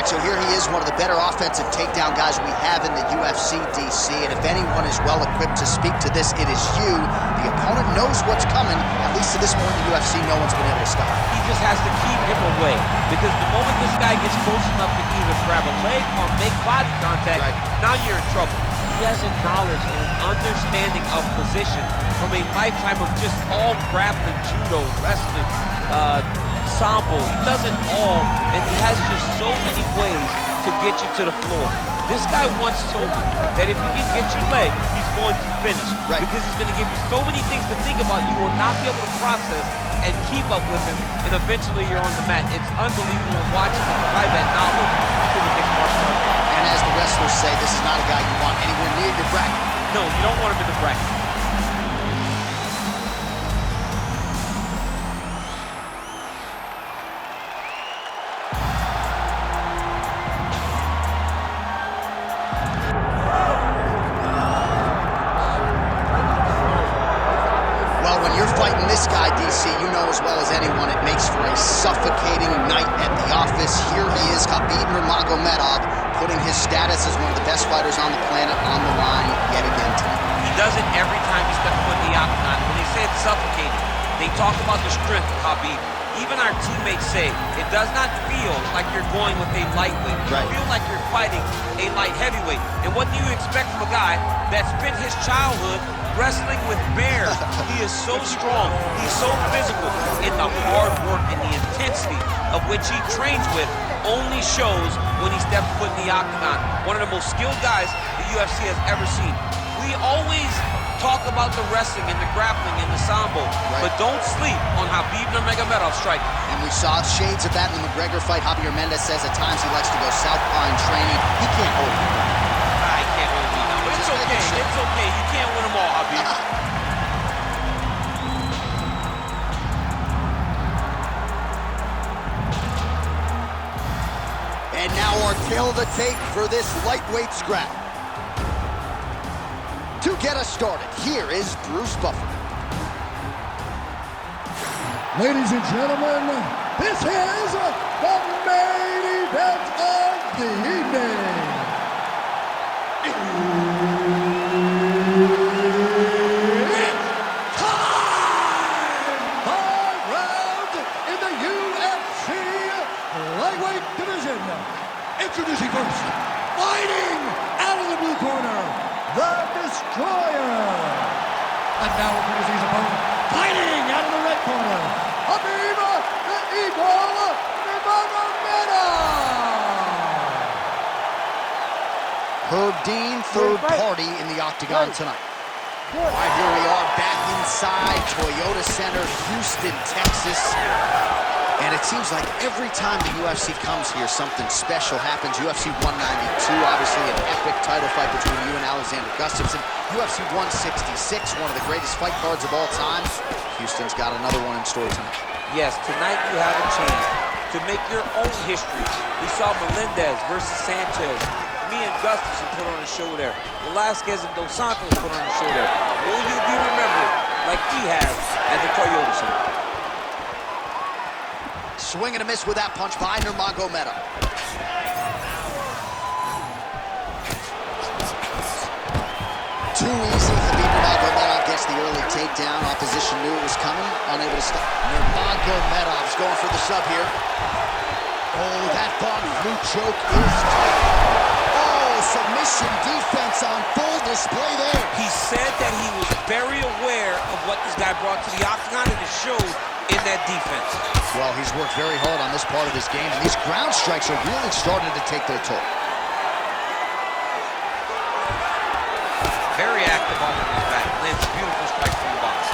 right, so here he is, one of the better offensive takedown guys we have in the UFC, DC. And if anyone is well equipped to speak to this, it is you. The opponent knows what's coming. At least to this point in the UFC, no one's been able to stop. He just has to keep him away, because the moment this guy gets close enough to either grab a leg or make body contact, now you're in trouble. He has a knowledge and an understanding of position from a lifetime of just all grappling, judo, wrestling, sambo. He does it all, and he has just so many ways to get you to the floor. This guy once told me that if he can get your leg, he's going to finish. Because he's going to give you so many things to think about, you will not be able to process and keep up with him, and eventually you're on the mat. It's unbelievable watching him apply that knowledge to the mixed martial arts. And as the wrestlers say, this is not a guy you want anywhere near your bracket. No, you don't want him in the bracket. Fighting this guy, DC, you know as well as anyone, it makes for a suffocating night at the office. Here he is, Khabib Nurmagomedov, putting his status as one of the best fighters on the planet on the line yet again tonight. He does it every time he steps foot in the octagon. When they say it's suffocating, they talk about the strength of Khabib. Even our teammates say it does not feel like you're going with a lightweight. You feel like you're fighting a light heavyweight. And what do you expect from a guy that spent his childhood wrestling with bears? He is so strong, he's so physical, and the hard work and the intensity of which he trains with only shows when he steps foot in the octagon. One of the most skilled guys the UFC has ever seen. We always talk about the wrestling and the grappling and the sambo, but don't sleep on Khabib Nurmagomedov's striking. And we saw shades of that in the McGregor fight. Javier Mendez says at times he likes to go southpaw in training. He can't hold it. He can't hold it now, but it's okay. It's okay. You can't win them all, Khabib. And now our tail of the tape for this lightweight scrap. To get us started, here is Bruce Buffer. Ladies and gentlemen, this is the main event of the evening. It's time! 5 rounds in the UFC lightweight division. Introducing first, fighting out of the blue corner, the Destroyer. And now introducing his opponent, fighting out of the red corner, Khabib the Eagle Nurmagomedov. Herb Dean, third party in the octagon tonight. All right, here we are back inside Toyota Center, Houston, Texas. And it seems like every time the UFC comes here, something special happens. UFC 192, obviously an epic title fight between you and Alexander Gustafsson. UFC 166, one of the greatest fight cards of all time. Houston's got another one in store tonight. Yes, tonight you have a chance to make your own history. We saw Melendez versus Sanchez. Me and Gustafsson put on a show there. Velasquez and Dos Santos put on a show there. Will you be remembered like we have at the Toyota Center? Swing and a miss with that punch by Nurmagomedov. Too easy. Khabib Nurmagomedov gets the early takedown. Opposition knew it was coming, unable to stop. Nurmagomedov's going for the sub here. Oh, that front flute choke is tight. Oh, submission defense on full display there. He said that he was very aware of what this guy brought to the octagon, and it showed in that defense. Well, he's worked very hard on this part of his game, and these ground strikes are really starting to take their toll. Very active off of his back. Lands beautiful strikes from the box.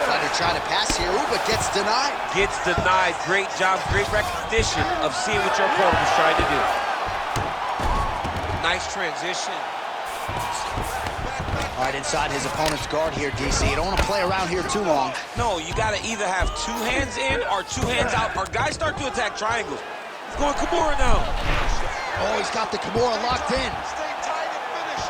Fighter trying to pass here, ooh, but gets denied. Gets denied. Great job, great recognition of seeing what your opponent was trying to do. Nice transition. All right, inside his opponent's guard here, DC. You don't want to play around here too long. No, you got to either have 2 hands in or 2 hands out. Our guys start to attack triangles. He's going Kimura now. Oh, he's got the Kimura locked in. Stay tight and finish.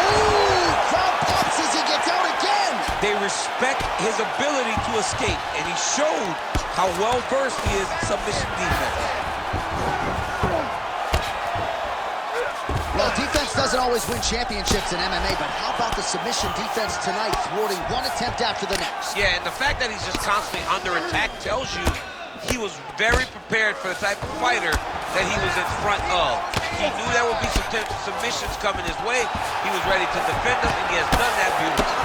Ooh, crowd pops as he gets out again. They respect his ability to escape, and he showed how well-versed he is in submission defense. Well, defense doesn't always win championships in MMA, but how about the submission defense tonight, thwarting one attempt after the next? Yeah, and the fact that he's just constantly under attack tells you he was very prepared for the type of fighter that he was in front of. He knew there would be some submissions coming his way. He was ready to defend them, and he has done that beautifully.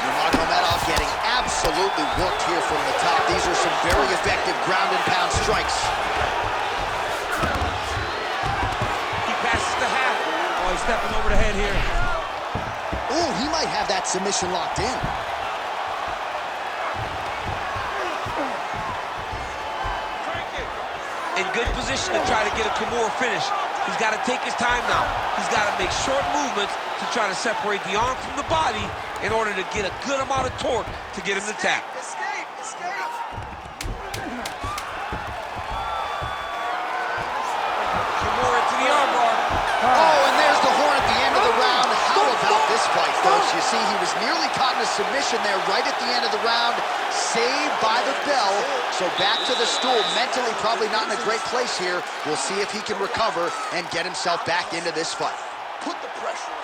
Nurmagomedov getting absolutely worked here from the top. These are some very effective ground and pound strikes. He passes the half. Oh, he's stepping over the head here. Ooh, he might have that submission locked in. In good position to try to get a Kimura finish. He's got to take his time now. He's got to make short movements to try to separate the arm from the body in order to get a good amount of torque to get him to tap. Kimura into the armbar. Oh, and there's the horn at the end of the round. How about this fight, folks? You see, he was nearly caught in a submission there right at the end of the round. Saved by the bell. So back to the stool. Mentally probably not in a great place here. We'll see if he can recover and get himself back into this fight. Put the pressure on.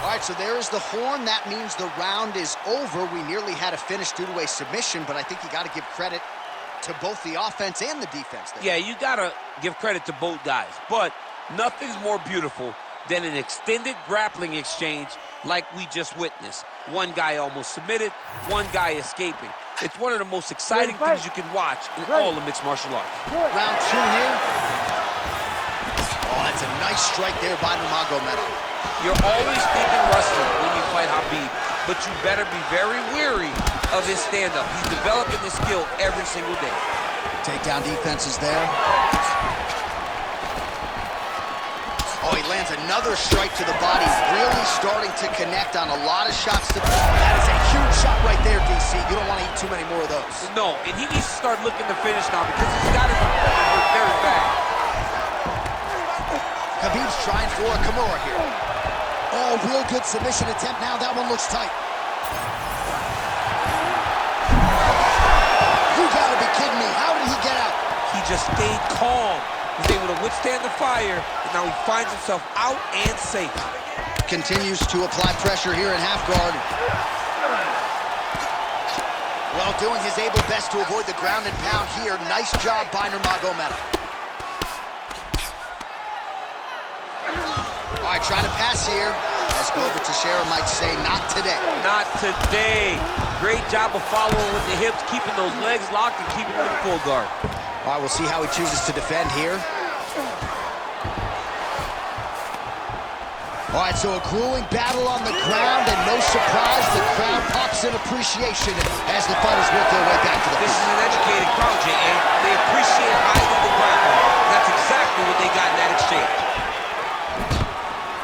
All right, so there is the horn. That means the round is over. We nearly had a finish due to a submission, but I think you got to give credit to both the offense and the defense there. Yeah, you got to give credit to both guys. But nothing's more beautiful than an extended grappling exchange like we just witnessed. One guy almost submitted, one guy escaping. It's one of the most exciting things you can watch in all of mixed martial arts. Round two here. Oh, that's a nice strike there by Nurmagomedov. You're always thinking wrestling when you fight Khabib, but you better be very wary of his stand-up. He's developing this skill every single day. Takedown defense is there. Oh, he lands another strike to the body, really starting to connect on a lot of shots. That is a huge shot right there, DC. You don't want to eat too many more of those. No, and he needs to start looking to finish now because he's got his opponent very bad. Khabib's trying for a Kimura here. Oh, real good submission attempt now. That one looks tight. You gotta be kidding me. How did he get out? He just stayed calm. He's able to withstand the fire, and now he finds himself out and safe. Continues to apply pressure here in half guard. Well, doing his able best to avoid the ground and pound here. Nice job by Nurmagomedov. All right, trying to pass here. As Glover Teixeira might say, not today. Not today. Great job of following with the hips, keeping those legs locked and keeping them in full guard. All right, we'll see how he chooses to defend here. All right, so a grueling battle on the ground, and no surprise, the crowd pops in appreciation as the fighters work their way back to the This fight. is an educated crowd, J.A. They appreciate high-level grappling. That's exactly what they got in that exchange.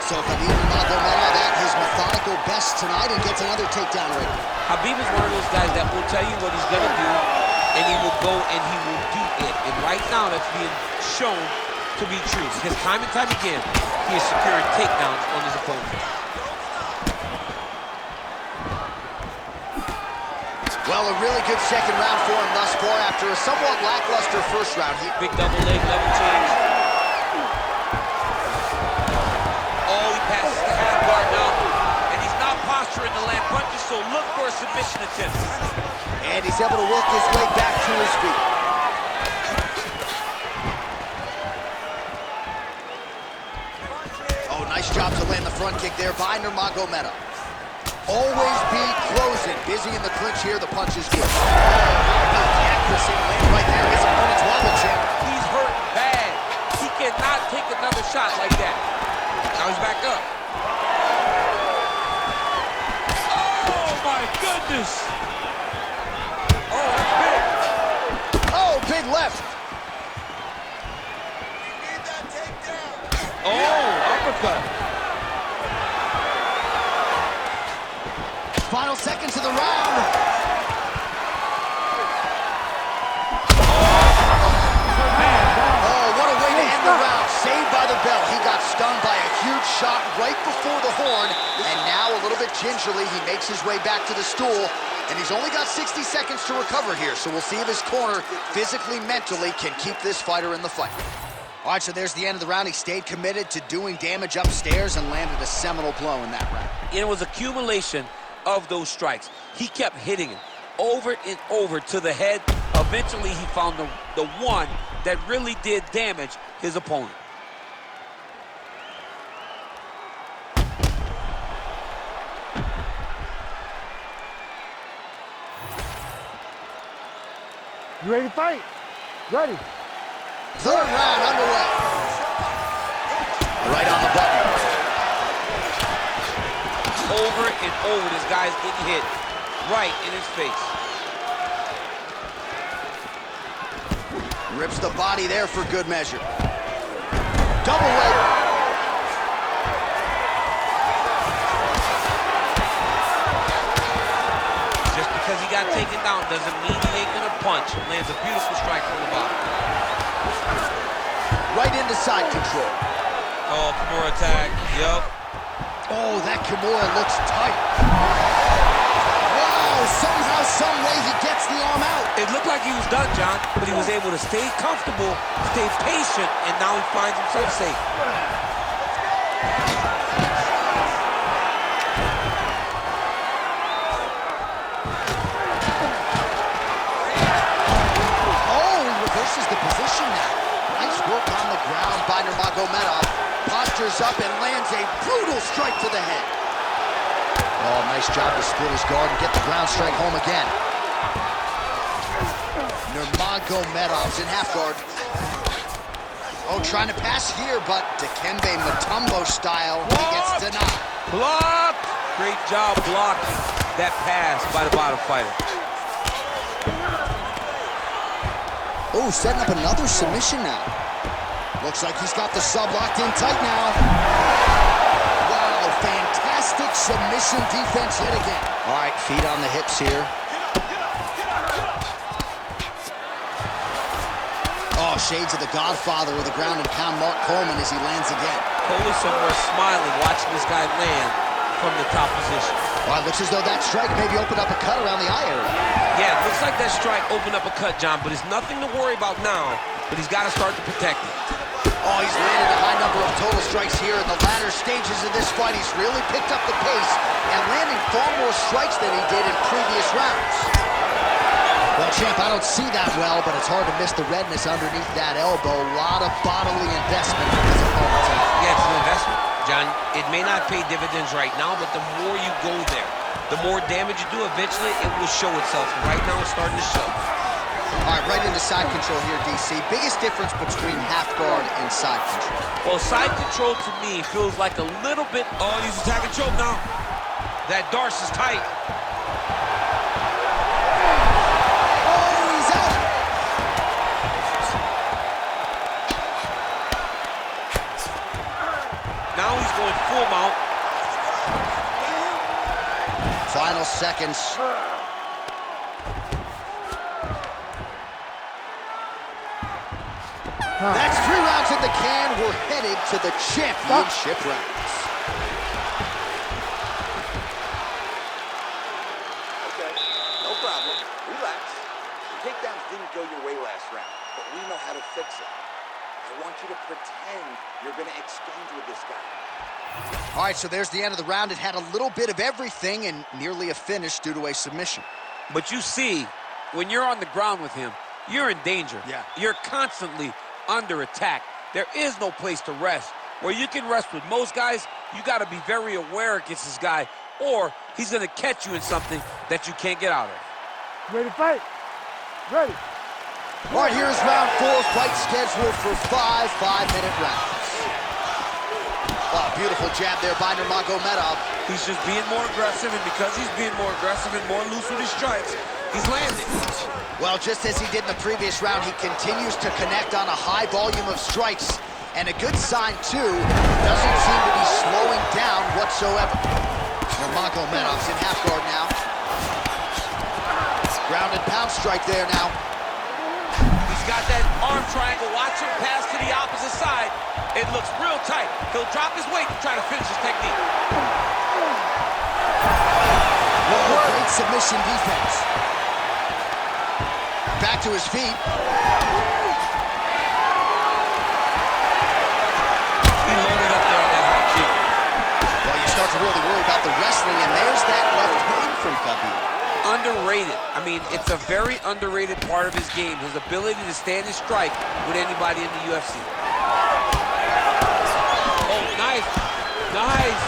So Khabib Nurmagomedov at his methodical best tonight and gets another takedown right here. Khabib is one of those guys that will tell you what he's going to do, and he will go and he will do it. And right now, that's being shown to be true. Because time and time again, he is securing takedowns on his opponent. Well, a really good second round for him thus far after a somewhat lackluster first round. Big double leg level change. Oh, he passes the half guard now. And he's not posturing to land punches, so look for a submission attempt. And he's able to work his way back to his feet. Oh, nice job to land the front kick there by Nurmagomedov. Always be closing. Busy in the clinch here, the punch is good. Oh, how about the accuracy to land right there? His opponent's wobble champ. He's hurt bad. He cannot take another shot like that. Now he's back up. Oh, my goodness. Oh, that's big. Oh, big left. Oh, uppercut. Final seconds of the round. Oh, what a way to end the round. Saved by the bell. He got stunned by a huge shot right before the horn. And now, a little bit gingerly, he makes his way back to the stool. And he's only got 60 seconds to recover here, so we'll see if his corner physically, mentally can keep this fighter in the fight. All right, so there's the end of the round. He stayed committed to doing damage upstairs and landed a seminal blow in that round. And it was accumulation of those strikes. He kept hitting him over and over to the head. Eventually, he found the one that really did damage his opponent. You ready to fight? Ready. Third round underway. Right on the button. Over and over, this guy's getting hit right in his face. Rips the body there for good measure. Double leg. Just because he got taken down doesn't mean he ain't gonna punch. Lands a beautiful strike from the bottom. Right into side control. Oh, Kimura attack. Yup. Oh, that Kimura looks tight. Wow, somehow, some way he gets the arm out. It looked like he was done, John, but he was able to stay comfortable, stay patient, and now he finds himself safe. Oh, he reverses the position now. Nice work on the ground by Nurmagomedov. Postures up and lands a brutal strike to the head. Oh, nice job to split his guard and get the ground strike home again. Nurmagomedov's in half guard. Oh, trying to pass here, but Dikembe Mutombo style, he gets denied. Block! Great job blocking that pass by the bottom fighter. Oh, setting up another submission now. Looks like he's got the sub locked in tight now. Wow, fantastic submission defense yet again. All right, feet on the hips here. Oh, shades of the Godfather with a ground and pound Mark Coleman as he lands again. Cole is somewhere smiling, watching this guy land from the top position. Well, it looks as though that strike maybe opened up a cut around the eye area. Yeah, it looks like that strike opened up a cut, John, but it's nothing to worry about now, but he's got to start to protect it. Oh, he's landed a high number of total strikes here in the latter stages of this fight. He's really picked up the pace and landing far more strikes than he did in previous rounds. Well, champ, I don't see that well, but it's hard to miss the redness underneath that elbow. A lot of bodily investment from his opponent. Yeah, it's an investment, John. It may not pay dividends right now, but the more you go there, the more damage you do, eventually it will show itself. Right now it's starting to show. All right, right into side control here, DC. Biggest difference between half guard and side control? Well, side control to me feels like a little bit... Oh, he's attacking choke now. That Darce is tight. Now he's going full mount. Final seconds. That's 3 rounds in the can. We're headed to the championship rounds. Okay, no problem. Relax. The takedowns didn't go your way last round, but we know how to fix it. I want you to pretend you're going to exchange with this guy. All right, so there's the end of the round. It had a little bit of everything and nearly a finish due to a submission. But you see, when you're on the ground with him, you're in danger. Yeah. You're constantly under attack. There is no place to rest. Where you can rest with most guys, you got to be very aware against this guy, or he's going to catch you in something that you can't get out of. Ready to fight? Ready. All right, here's round 4, fight scheduled for 5 5-minute rounds. Oh, beautiful jab there by Nurmagomedov. He's just being more aggressive, and because he's being more aggressive and more loose with his strikes, he's landing. Well, just as he did in the previous round, he continues to connect on a high volume of strikes. And a good sign, too, doesn't seem to be slowing down whatsoever. Nurmagomedov's in half guard now. Ground and pound strike there now. He's got that arm triangle. Watch him pass to the opposite side. It looks real tight. He'll drop his weight to try to finish his technique. Whoa, great submission defense. Back to his feet. He loaded up there on that high kick. Well, you start to really worry about the wrestling, and there's that left hand from Khabib. Underrated. I mean, it's a very underrated part of his game, his ability to stand and strike with anybody in the UFC. Oh, nice. Nice.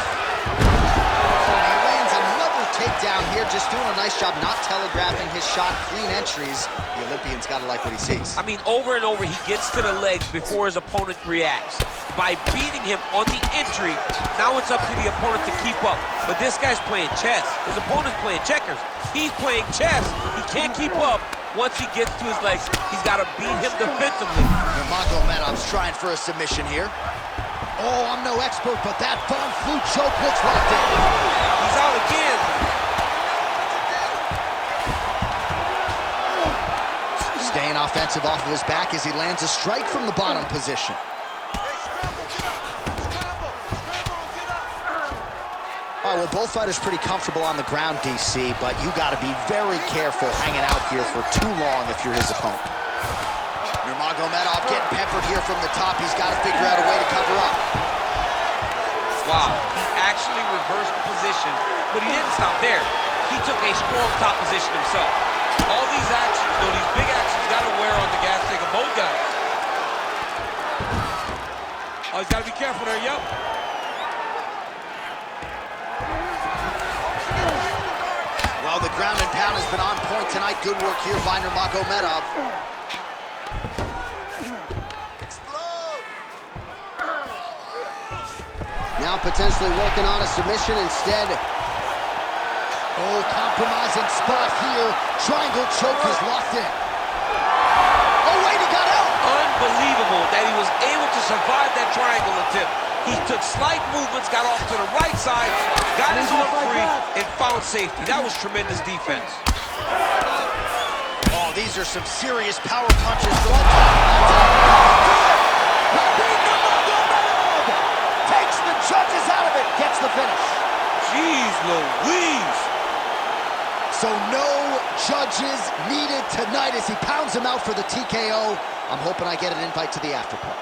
He lands another takedown here, just doing a nice job not telegraphing his shot. Clean entries. The Olympian's got to like what he sees. I mean, over and over, he gets to the legs before his opponent reacts. By beating him on the entry, now it's up to the opponent to keep up. But this guy's playing chess. His opponent's playing checkers. He's playing chess. He can't keep up. Once he gets to his legs, he's got to beat him defensively. Nurmagomedov's trying for a submission here. Oh, I'm no expert, but that Von Flue choke looks locked in. He's out again. Staying offensive off of his back as he lands a strike from the bottom position. All right, well, both fighters pretty comfortable on the ground, DC, but you got to be very careful hanging out here for too long if you're his opponent. Nurmagomedov getting peppered here from the top. He's got to figure out a way to cover up. Wow, he actually reversed the position, but he didn't stop there. He took a strong top position himself. All these actions, though, these big actions, got to wear on the gas tank of both guys. Oh, he's got to be careful there, yep. Well, the ground and pound has been on point tonight. Good work here by Nurmagomedov. Now potentially working on a submission instead. Oh, compromising spot here. Triangle choke is locked in. Oh, wait, he got out. Unbelievable that he was able to survive that triangle attempt. He took slight movements, got off to the right side, got his arm free, and found safety. That was tremendous defense. Oh, these are some serious power punches from the top. Takes the judges out of it, gets the finish. Jeez Louise. So no judges needed tonight as he pounds him out for the TKO. I'm hoping I get an invite to the after party.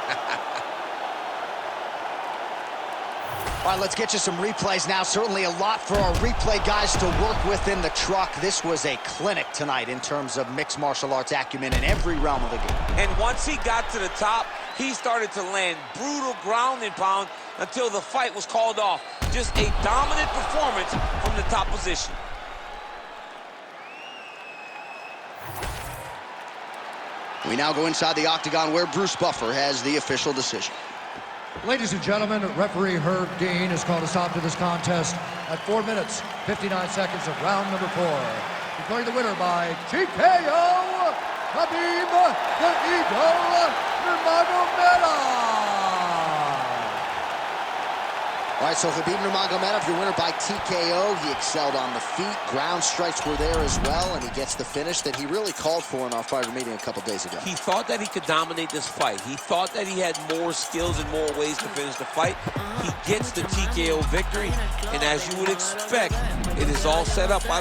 All right, let's get you some replays now. Certainly a lot for our replay guys to work with in the truck. This was a clinic tonight in terms of mixed martial arts acumen in every realm of the game. And once he got to the top, he started to land brutal ground and pound until the fight was called off. Just a dominant performance from the top position. We now go inside the octagon where Bruce Buffer has the official decision. Ladies and gentlemen, referee Herb Dean has called a stop to this contest at 4 minutes, 59 seconds of round number 4. Declaring the winner by TKO, Khabib the Eagle Nurmagomedov. All right, so Khabib Nurmagomedov, your winner by TKO. He excelled on the feet. Ground strikes were there as well, and he gets the finish that he really called for in our fighter meeting a couple days ago. He thought that he could dominate this fight. He thought that he had more skills and more ways to finish the fight. He gets the TKO victory, and as you would expect, it is all set up by